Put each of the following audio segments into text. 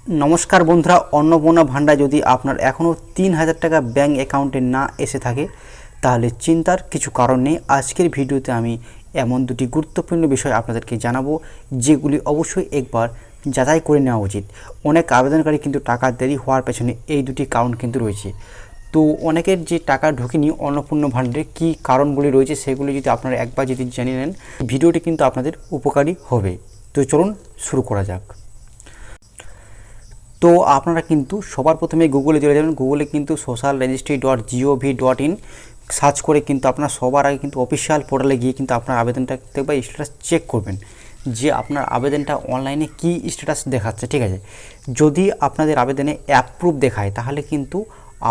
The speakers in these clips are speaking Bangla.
নমস্কার বন্ধুরা, অন্নপূর্ণা ভান্ডার যদি আপনার এখনও 3000 টাকা ব্যাঙ্ক অ্যাকাউন্টে না এসে থাকে তাহলে চিন্তার কিছু কারণ নেই। আজকের ভিডিওতে আমি এমন দুটি গুরুত্বপূর্ণ বিষয় আপনাদেরকে জানাবো যেগুলি অবশ্যই একবার যাচাই করে নেওয়া উচিত। অনেক আবেদনকারী কিন্তু টাকা দেরি হওয়ার পেছনে এই দুটি কারণ কিন্তু রয়েছে। তো অনেকের যে টাকা ঢোকেনি অন্নপূর্ণা ভান্ডারে কী কারণগুলি রয়েছে সেগুলি যদি আপনারা একবার যদি জেনে নেন, ভিডিওটি কিন্তু আপনাদের উপকারী হবে। তো চলুন শুরু করা যাক। তো আপনারা কিন্তু সবার প্রথমে গুগলে চলে যাবেন। গুগলে কিন্তু social registry.gov.in সার্চ করে কিন্তু আপনার সবার আগে কিন্তু অফিসিয়াল পোর্টালে গিয়ে কিন্তু আপনার আবেদনটা দেখবা স্ট্যাটাস চেক করবেন যে আপনার আবেদনটা অনলাইনে কি স্ট্যাটাস দেখাচ্ছে। ঠিক আছে, যদি আপনাদের আবেদনে অ্যাপ্রুভ দেখায় তাহলে কিন্তু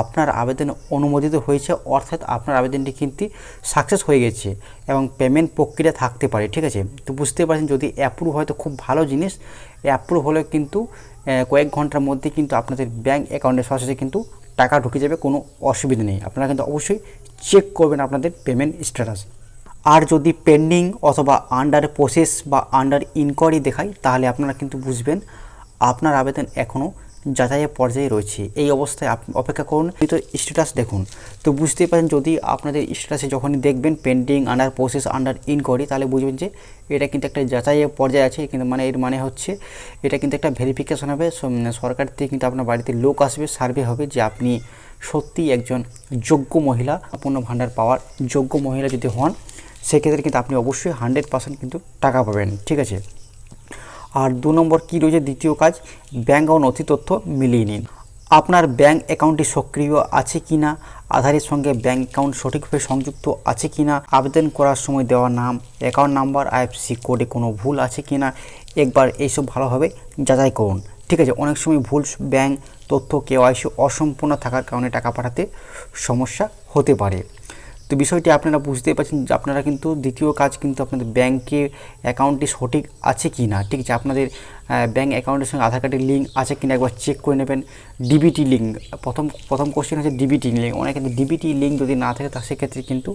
আপনার আবেদন অনুমোদিত হয়েছে, অর্থাৎ আপনার আবেদনটি কিন্তু সাকসেস হয়ে গেছে এবং পেমেন্ট প্রক্রিয়া থাকতে পারে। ঠিক আছে, তো বুঝতে পারছেন যদি অ্যাপ্রুভ হয় তো খুব ভালো জিনিস। অ্যাপ্রুভ হলে কিন্তু কয়েক ঘন্টার মধ্যে কিন্তু আপনাদের ব্যাঙ্ক অ্যাকাউন্টে সরাসরি কিন্তু টাকা ঢুকে যাবে, কোনো অসুবিধা নেই। আপনারা কিন্তু অবশ্যই চেক করবেন আপনাদের পেমেন্ট স্ট্যাটাস। আর যদি পেন্ডিং অথবা আন্ডার প্রসেস বা আন্ডার ইনকোয়ারি দেখায় তাহলে আপনারা কিন্তু বুঝবেন আপনার আবেদন এখনও যাচাইয়ের পর্যায়ে রয়েছে। এই অবস্থায় অপেক্ষা করুন, তো স্ট্যাটাস দেখুন। তো বুঝতেই পারেন যদি আপনাদের স্ট্যাটাসে যখনই দেখবেন pending, under process, under inquiry, তাহলে বুঝবেন যে এটা কিন্তু একটা যাচাইয়ের পর্যায়ে আছে। কিন্তু মানে এর মানে হচ্ছে এটা কিন্তু একটা ভেরিফিকেশন হবে, সরকার থেকে কিন্তু আপনার বাড়িতে লোক আসবে, সার্ভে হবে যে আপনি সত্যিই একজন যোগ্য মহিলা, পূর্ণ ভাণ্ডার পাওয়ার যোগ্য মহিলা যদি হন সেক্ষেত্রে কিন্তু আপনি অবশ্যই 100% কিন্তু টাকা পাবেন। ঠিক আছে, আর 2 নম্বর কী রয়েছে, দ্বিতীয় কাজ, ব্যাঙ্ক ও নথি তথ্য মিলিয়ে নিন। আপনার ব্যাঙ্ক অ্যাকাউন্টটি সক্রিয় আছে কি না, আধারের সঙ্গে ব্যাঙ্ক অ্যাকাউন্ট সঠিকভাবে সংযুক্ত আছে কি না, আবেদন করার সময় দেওয়া নাম, অ্যাকাউন্ট নাম্বার, আইএফএসসি কোডে কোনো ভুল আছে কি না, একবার এইসব ভালোভাবে যাচাই করুন। ঠিক আছে, অনেক সময় ভুল ব্যাঙ্ক তথ্য, কেওয়াইসি অসম্পূর্ণ থাকার কারণে টাকা পাঠাতে সমস্যা হতে পারে। তো বিষয়টি আপনারা বুঝতেই পারছেন যে আপনারা কিন্তু দ্বিতীয় কাজ কিন্তু আপনাদের ব্যাঙ্কের অ্যাকাউন্টটি সঠিক আছে কি না। ঠিক আছে, আপনাদের ব্যাঙ্ক অ্যাকাউন্টের সঙ্গে আধার কার্ডের লিঙ্ক আছে কিনা একবার চেক করে নেবেন। ডিবিটি লিঙ্ক প্রথম কোশ্চেন হচ্ছে ডিবিটি লিঙ্ক। অনেকে ডিবিটি লিঙ্ক যদি না থাকে তা সেক্ষেত্রে কিন্তু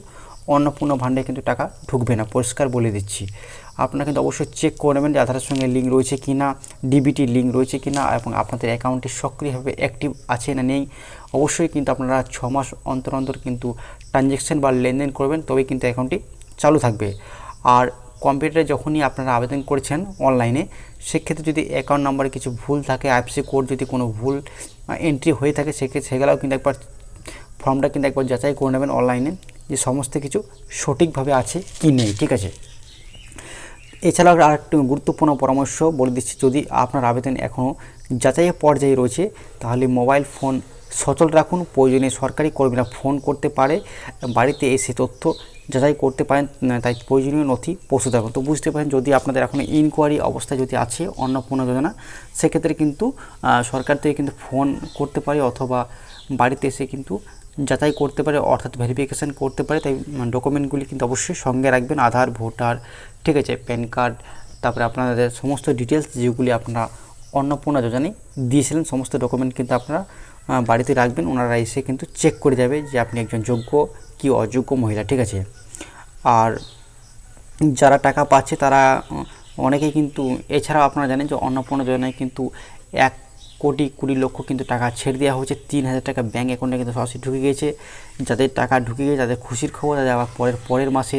অন্নপূর্ণা ভাণ্ডারে কিন্তু টাকা ঢুকবে না, পরিষ্কার বলে দিচ্ছি। আপনারা কিন্তু অবশ্যই চেক করে নেবেন যে আধারের সঙ্গে লিঙ্ক রয়েছে কি না, ডিবিটি লিঙ্ক রয়েছে কি না, এবং আপনাদের অ্যাকাউন্টটি সক্রিয়ভাবে অ্যাক্টিভ আছে না নেই। অবশ্যই কিন্তু আপনারা 6 মাস অন্তর অন্তর কিন্তু ট্রানজ্যাকশন বা লেনদেন করবেন, তবেই কিন্তু অ্যাকাউন্টটি চালু থাকবে। আর কম্পিউটারে যখনই আপনারা আবেদন করেছেন অনলাইনে, সেক্ষেত্রে যদি অ্যাকাউন্ট নাম্বারে কিছু ভুল থাকে, আইএফএসসি কোড যদি কোনো ভুল এন্ট্রি হয়ে থাকে সেক্ষেত্রে সেগুলোও কিন্তু একবার ফর্মটা কিন্তু একবার যাচাই করে নেবেন অনলাইনে যে সমস্ত কিছু সঠিকভাবে আছে কি নেই। ঠিক আছে, এছাড়াও আরেকটি গুরুত্বপূর্ণ পরামর্শ বলে দিচ্ছি, যদি আপনার আবেদন এখনও যাচাইয়ের পর্যায়ে রয়েছে তাহলে মোবাইল ফোন সচল রাখুন। প্রয়োজনে সরকারি কর্মীরা ফোন করতে পারে, বাড়িতে এসে তথ্য যাচাই করতে পারেন, তাই প্রয়োজনীয় নথি প্রস্তুত রাখুন। তো বুঝতে পারেন যদি আপনাদের এখনও ইনকোয়ারি অবস্থায় যদি আছে অন্নপূর্ণা যোজনা, সেক্ষেত্রে কিন্তু সরকার থেকে কিন্তু ফোন করতে পারে অথবা বাড়িতে এসে কিন্তু যাচাই করতে পারে, অর্থাৎ ভেরিফিকেশান করতে পারে। তাই ডকুমেন্টগুলি কিন্তু অবশ্যই সঙ্গে রাখবেন, আধার, ভোটার, ঠিক আছে, প্যান কার্ড, তারপরে আপনাদের সমস্ত ডিটেলস যেগুলি আপনারা অন্নপূর্ণা যোজনায় দিয়েছিলেন সমস্ত ডকুমেন্ট কিন্তু আপনারা বাড়িতে রাখবেন। ওনারা এসে কিন্তু চেক করে যাবে যে আপনি একজন যোগ্য কি অযোগ্য মহিলা। ঠিক আছে, আর যারা টাকা পাচ্ছে তারা অনেকেই কিন্তু, এছাড়াও আপনারা জানেন যে অন্নপূর্ণা যোজনায় কিন্তু 1,20,00,000 কিন্তু টাকা ছেড়ে দেওয়া হয়েছে। 3,000 টাকা ব্যাঙ্ক অ্যাকাউন্টে কিন্তু সরাসরি ঢুকে গিয়েছে। যাদের টাকা ঢুকে গিয়েছে তাদের খুশির খবর, তাদের আবার পরের মাসে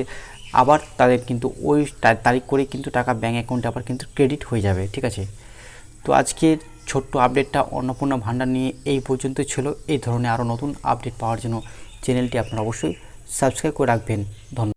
আবার তাদের কিন্তু ওই তারিখ করে কিন্তু টাকা ব্যাঙ্ক অ্যাকাউন্টে আবার কিন্তু ক্রেডিট হয়ে যাবে। ঠিক আছে, তো আজকের ছোট্ট আপডেটটা অন্নপূর্ণা ভাণ্ডার নিয়ে এই পর্যন্ত ছিল। এই ধরনের আরও নতুন আপডেট পাওয়ার জন্য চ্যানেলটি আপনারা অবশ্যই সাবস্ক্রাইব করে রাখবেন। ধন্যবাদ।